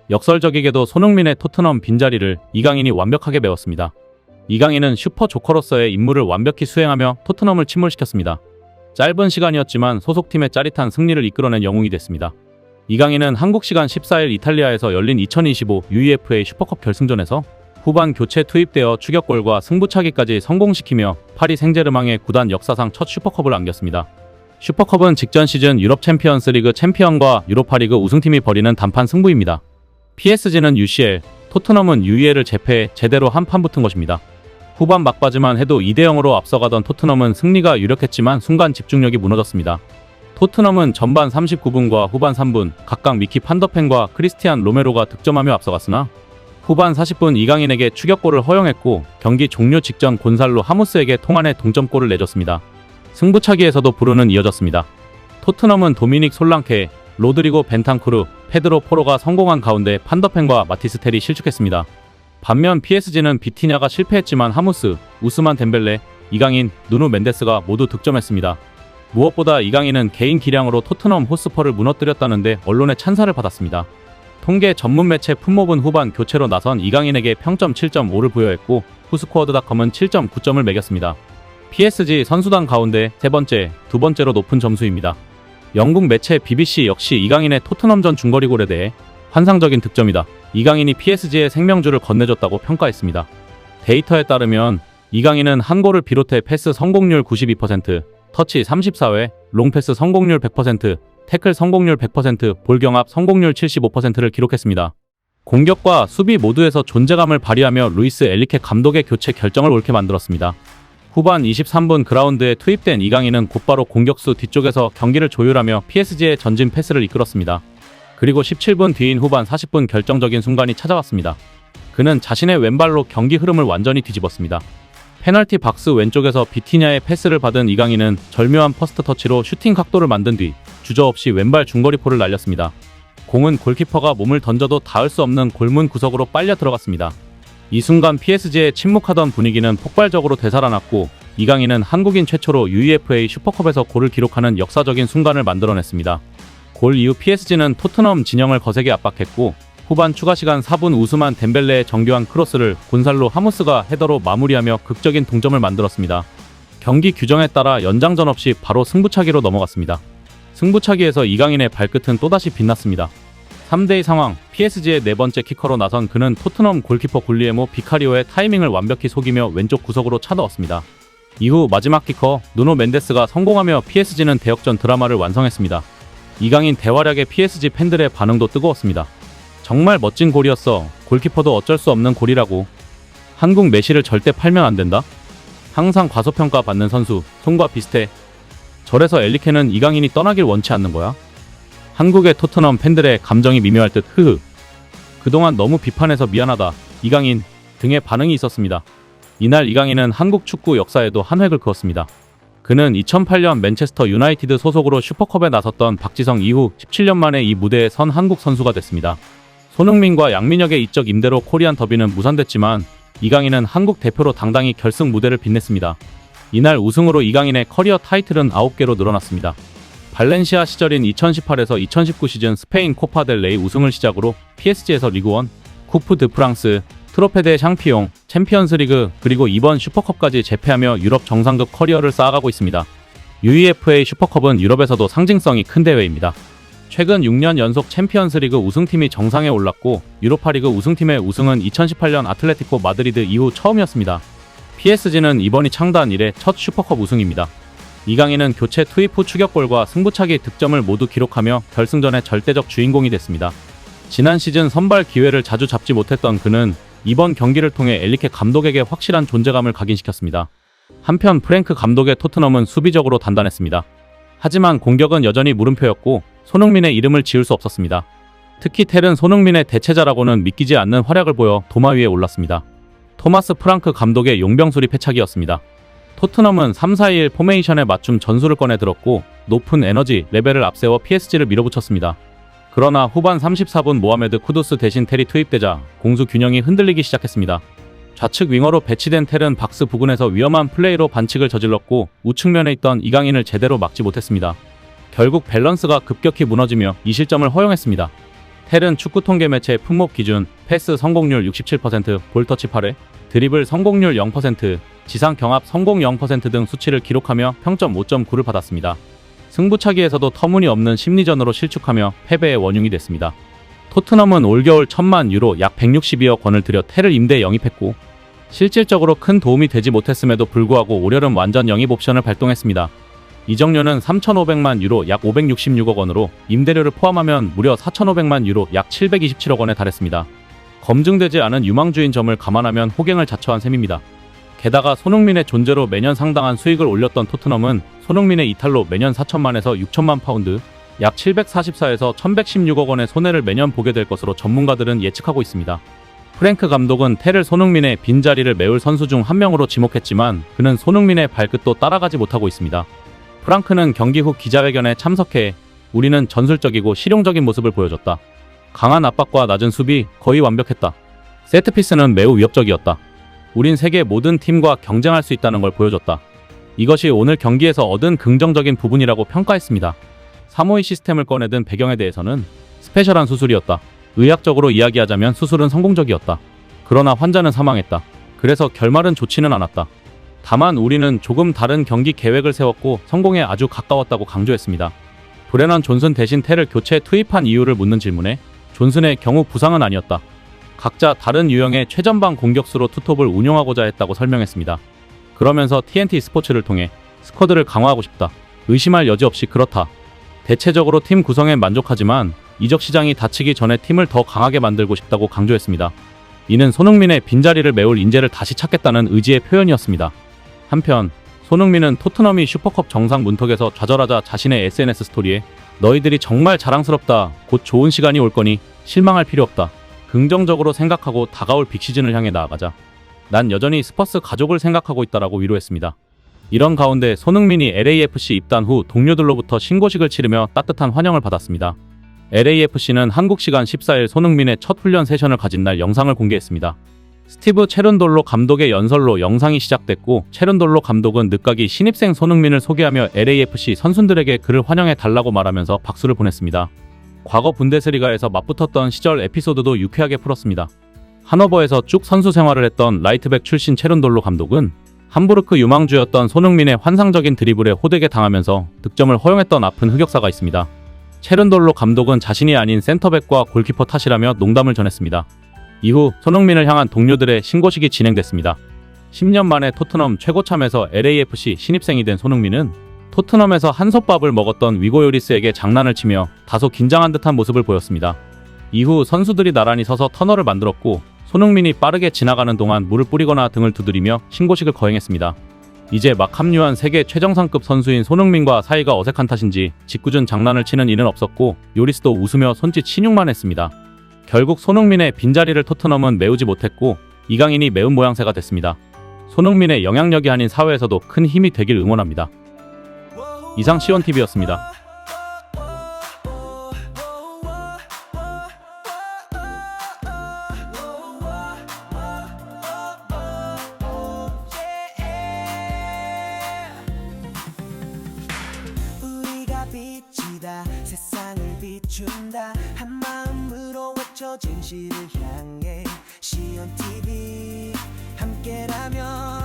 역설적이게도 손흥민의 토트넘 빈자리를 이강인이 완벽하게 메웠습니다. 이강인은 슈퍼 조커로서의 임무를 완벽히 수행하며 토트넘을 침몰시켰습니다. 짧은 시간이었지만 소속팀의 짜릿한 승리를 이끌어낸 영웅이 됐습니다. 이강인은 한국 시간 14일 이탈리아에서 열린 2025 UEFA 슈퍼컵 결승전에서 후반 교체 투입되어 추격골과 승부차기까지 성공시키며 파리 생제르맹의 구단 역사상 첫 슈퍼컵을 안겼습니다. 슈퍼컵은 직전 시즌 유럽 챔피언스 리그 챔피언과 유로파리그 우승팀이 벌이는 단판 승부입니다. PSG는 UCL, 토트넘은 UEL을 제패해 제대로 한판 붙은 것입니다. 후반 막바지만 해도 2대0으로 앞서가던 토트넘은 승리가 유력했지만 순간 집중력이 무너졌습니다. 토트넘은 전반 39분과 후반 3분 각각 미키 판더펜과 크리스티안 로메로가 득점하며 앞서갔으나 후반 40분 이강인에게 추격골을 허용했고 경기 종료 직전 곤살로 하무스에게 통안에 동점골을 내줬습니다. 승부차기에서도 불운은 이어졌습니다. 토트넘은 도미닉 솔랑케, 로드리고 벤탄쿠르, 페드로 포로가 성공한 가운데 판더펜과 마티스텔이 실축했습니다. 반면 PSG는 비티냐가 실패했지만 하무스, 우스만 덴벨레, 이강인, 누누 멘데스가 모두 득점했습니다. 무엇보다 이강인은 개인 기량으로 토트넘 호스퍼를 무너뜨렸다는데 언론의 찬사를 받았습니다. 통계 전문 매체 풋모은 후반 교체로 나선 이강인에게 평점 7.5를 부여했고 후스코어드닷컴은 7.9점을 매겼습니다. PSG 선수단 가운데 세 번째, 두 번째로 높은 점수입니다. 영국 매체 BBC 역시 이강인의 토트넘전 중거리골에 대해 환상적인 득점이다. 이강인이 PSG의 생명줄을 건네줬다고 평가했습니다. 데이터에 따르면 이강인은 한 골을 비롯해 패스 성공률 92%, 터치 34회, 롱패스 성공률 100%, 태클 성공률 100%, 볼 경합 성공률 75%를 기록했습니다. 공격과 수비 모두에서 존재감을 발휘하며 루이스 엘리케 감독의 교체 결정을 옳게 만들었습니다. 후반 23분 그라운드에 투입된 이강인은 곧바로 공격수 뒤쪽에서 경기를 조율하며 PSG의 전진 패스를 이끌었습니다. 그리고 17분 뒤인 후반 40분 결정적인 순간이 찾아왔습니다. 그는 자신의 왼발로 경기 흐름을 완전히 뒤집었습니다. 페널티 박스 왼쪽에서 비티냐의 패스를 받은 이강인은 절묘한 퍼스트 터치로 슈팅 각도를 만든 뒤 주저없이 왼발 중거리포를 날렸습니다. 공은 골키퍼가 몸을 던져도 닿을 수 없는 골문 구석으로 빨려 들어갔습니다. 이 순간 PSG의 침묵하던 분위기는 폭발적으로 되살아났고 이강인은 한국인 최초로 UEFA 슈퍼컵에서 골을 기록하는 역사적인 순간을 만들어냈습니다. 골 이후 PSG는 토트넘 진영을 거세게 압박했고 후반 추가시간 4분 우스만 덴벨레의 정교한 크로스를 곤살로 하무스가 헤더로 마무리하며 극적인 동점을 만들었습니다. 경기 규정에 따라 연장전 없이 바로 승부차기로 넘어갔습니다. 승부차기에서 이강인의 발끝은 또다시 빛났습니다. 3대2 상황, PSG의 네 번째 키커로 나선 그는 토트넘 골키퍼 굴리에모 비카리오의 타이밍을 완벽히 속이며 왼쪽 구석으로 차넣었습니다. 이후 마지막 키커 누노 멘데스가 성공하며 PSG는 대역전 드라마를 완성했습니다. 이강인 대활약에 PSG 팬들의 반응도 뜨거웠습니다. 정말 멋진 골이었어. 골키퍼도 어쩔 수 없는 골이라고. 한국 메시를 절대 팔면 안 된다. 항상 과소평가 받는 선수, 손과 비슷해. 저래서 엘리케는 이강인이 떠나길 원치 않는 거야. 한국의 토트넘 팬들의 감정이 미묘할 듯 흐흐. 그동안 너무 비판해서 미안하다. 이강인 등의 반응이 있었습니다. 이날 이강인은 한국 축구 역사에도 한 획을 그었습니다. 그는 2008년 맨체스터 유나이티드 소속으로 슈퍼컵에 나섰던 박지성 이후 17년 만에 이 무대에 선 한국 선수가 됐습니다. 손흥민과 양민혁의 이적 임대로 코리안 더비는 무산됐지만 이강인은 한국 대표로 당당히 결승 무대를 빛냈습니다. 이날 우승으로 이강인의 커리어 타이틀은 9개로 늘어났습니다. 발렌시아 시절인 2018에서 2019 시즌 스페인 코파 델 레이 우승을 시작으로 PSG에서 리그1, 쿠프 드 프랑스, 트로페 데 샹피용, 챔피언스리그 그리고 이번 슈퍼컵까지 제패하며 유럽 정상급 커리어를 쌓아가고 있습니다. UEFA 슈퍼컵은 유럽에서도 상징성이 큰 대회입니다. 최근 6년 연속 챔피언스리그 우승팀이 정상에 올랐고 유로파리그 우승팀의 우승은 2018년 아틀레티코 마드리드 이후 처음이었습니다. PSG는 이번이 창단 이래 첫 슈퍼컵 우승입니다. 이강인은 교체 투입 후 추격골과 승부차기 득점을 모두 기록하며 결승전의 절대적 주인공이 됐습니다. 지난 시즌 선발 기회를 자주 잡지 못했던 그는 이번 경기를 통해 엘리케 감독에게 확실한 존재감을 각인시켰습니다. 한편 프랭크 감독의 토트넘은 수비적으로 단단했습니다. 하지만 공격은 여전히 물음표였고 손흥민의 이름을 지울 수 없었습니다. 특히 텔은 손흥민의 대체자라고는 믿기지 않는 활약을 보여 도마 위에 올랐습니다. 토마스 프랑크 감독의 용병수리 패착이었습니다. 토트넘은 3-4-2-1 포메이션에 맞춤 전술을 꺼내 들었고 높은 에너지 레벨을 앞세워 PSG를 밀어붙였습니다. 그러나 후반 34분 모하메드 쿠두스 대신 텔이 투입되자 공수 균형이 흔들리기 시작했습니다. 좌측 윙어로 배치된 텔은 박스 부근에서 위험한 플레이로 반칙을 저질렀고 우측면에 있던 이강인을 제대로 막지 못했습니다. 결국 밸런스가 급격히 무너지며 2실점을 허용했습니다. 텔은 축구 통계 매체 품목 기준 패스 성공률 67%, 볼터치 8회, 드리블 성공률 0%, 지상 경합 성공 0% 등 수치를 기록하며 평점 5.9를 받았습니다. 승부차기에서도 터무니없는 심리전으로 실축하며 패배의 원흉이 됐습니다. 토트넘은 올겨울 1,000만 유로 약 162억 원을 들여 텔을 임대 영입했고 실질적으로 큰 도움이 되지 못했음에도 불구하고 올여름 완전 영입 옵션을 발동했습니다. 이적료는 3,500만 유로 약 566억 원으로 임대료를 포함하면 무려 4,500만 유로 약 727억 원에 달했습니다. 검증되지 않은 유망주인 점을 감안하면 호갱을 자처한 셈입니다. 게다가 손흥민의 존재로 매년 상당한 수익을 올렸던 토트넘은 손흥민의 이탈로 매년 4천만에서 6천만 파운드, 약 744에서 1,116억 원의 손해를 매년 보게 될 것으로 전문가들은 예측하고 있습니다. 프랭크 감독은 텔을 손흥민의 빈자리를 메울 선수 중 한 명으로 지목했지만 그는 손흥민의 발끝도 따라가지 못하고 있습니다. 프랑크는 경기 후 기자회견에 참석해 우리는 전술적이고 실용적인 모습을 보여줬다. 강한 압박과 낮은 수비 거의 완벽했다. 세트피스는 매우 위협적이었다. 우린 세계 모든 팀과 경쟁할 수 있다는 걸 보여줬다. 이것이 오늘 경기에서 얻은 긍정적인 부분이라고 평가했습니다. 사모의 시스템을 꺼내든 배경에 대해서는 스페셜한 수술이었다. 의학적으로 이야기하자면 수술은 성공적이었다. 그러나 환자는 사망했다. 그래서 결말은 좋지는 않았다. 다만 우리는 조금 다른 경기 계획을 세웠고 성공에 아주 가까웠다고 강조했습니다. 브레넌 존슨 대신 텔을 교체 투입한 이유를 묻는 질문에 존슨의 경우 부상은 아니었다. 각자 다른 유형의 최전방 공격수로 투톱을 운용하고자 했다고 설명했습니다. 그러면서 TNT 스포츠를 통해 스쿼드를 강화하고 싶다. 의심할 여지 없이 그렇다. 대체적으로 팀 구성에 만족하지만 이적 시장이 닫히기 전에 팀을 더 강하게 만들고 싶다고 강조했습니다. 이는 손흥민의 빈자리를 메울 인재를 다시 찾겠다는 의지의 표현이었습니다. 한편 손흥민은 토트넘이 슈퍼컵 정상 문턱에서 좌절하자 자신의 SNS 스토리에 너희들이 정말 자랑스럽다. 곧 좋은 시간이 올 거니 실망할 필요 없다. 긍정적으로 생각하고 다가올 빅시즌을 향해 나아가자. 난 여전히 스퍼스 가족을 생각하고 있다라고 위로했습니다. 이런 가운데 손흥민이 LAFC 입단 후 동료들로부터 신고식을 치르며 따뜻한 환영을 받았습니다. LAFC는 한국 시간 14일 손흥민의 첫 훈련 세션을 가진 날 영상을 공개했습니다. 스티브 체룬돌로 감독의 연설로 영상이 시작됐고 체룬돌로 감독은 늦가기 신입생 손흥민을 소개하며 LAFC 선수들에게 그를 환영해 달라고 말하면서 박수를 보냈습니다. 과거 분데스리가에서 맞붙었던 시절 에피소드도 유쾌하게 풀었습니다. 하노버에서 쭉 선수 생활을 했던 라이트백 출신 체룬돌로 감독은 함부르크 유망주였던 손흥민의 환상적인 드리블에 호되게 당하면서 득점을 허용했던 아픈 흑역사가 있습니다. 체룬돌로 감독은 자신이 아닌 센터백과 골키퍼 탓이라며 농담을 전했습니다. 이후 손흥민을 향한 동료들의 신고식이 진행됐습니다. 10년 만에 토트넘 최고참에서 LAFC 신입생이 된 손흥민은 토트넘에서 한솥밥을 먹었던 위고 요리스에게 장난을 치며 다소 긴장한 듯한 모습을 보였습니다. 이후 선수들이 나란히 서서 터널을 만들었고 손흥민이 빠르게 지나가는 동안 물을 뿌리거나 등을 두드리며 신고식을 거행했습니다. 이제 막 합류한 세계 최정상급 선수인 손흥민과 사이가 어색한 탓인지 짓궂은 장난을 치는 이는 없었고 요리스도 웃으며 손짓 신용만 했습니다. 결국 손흥민의 빈자리를 토트넘은 메우지 못했고 이강인이 메운 모양새가 됐습니다. 손흥민의 영향력이 아닌 사회에서도 큰 힘이 되길 응원합니다. 이상 시원TV였습니다. 빛이다 세상을 비춘다 한마음으로 외쳐 진실을 향해 시온TV 함께라면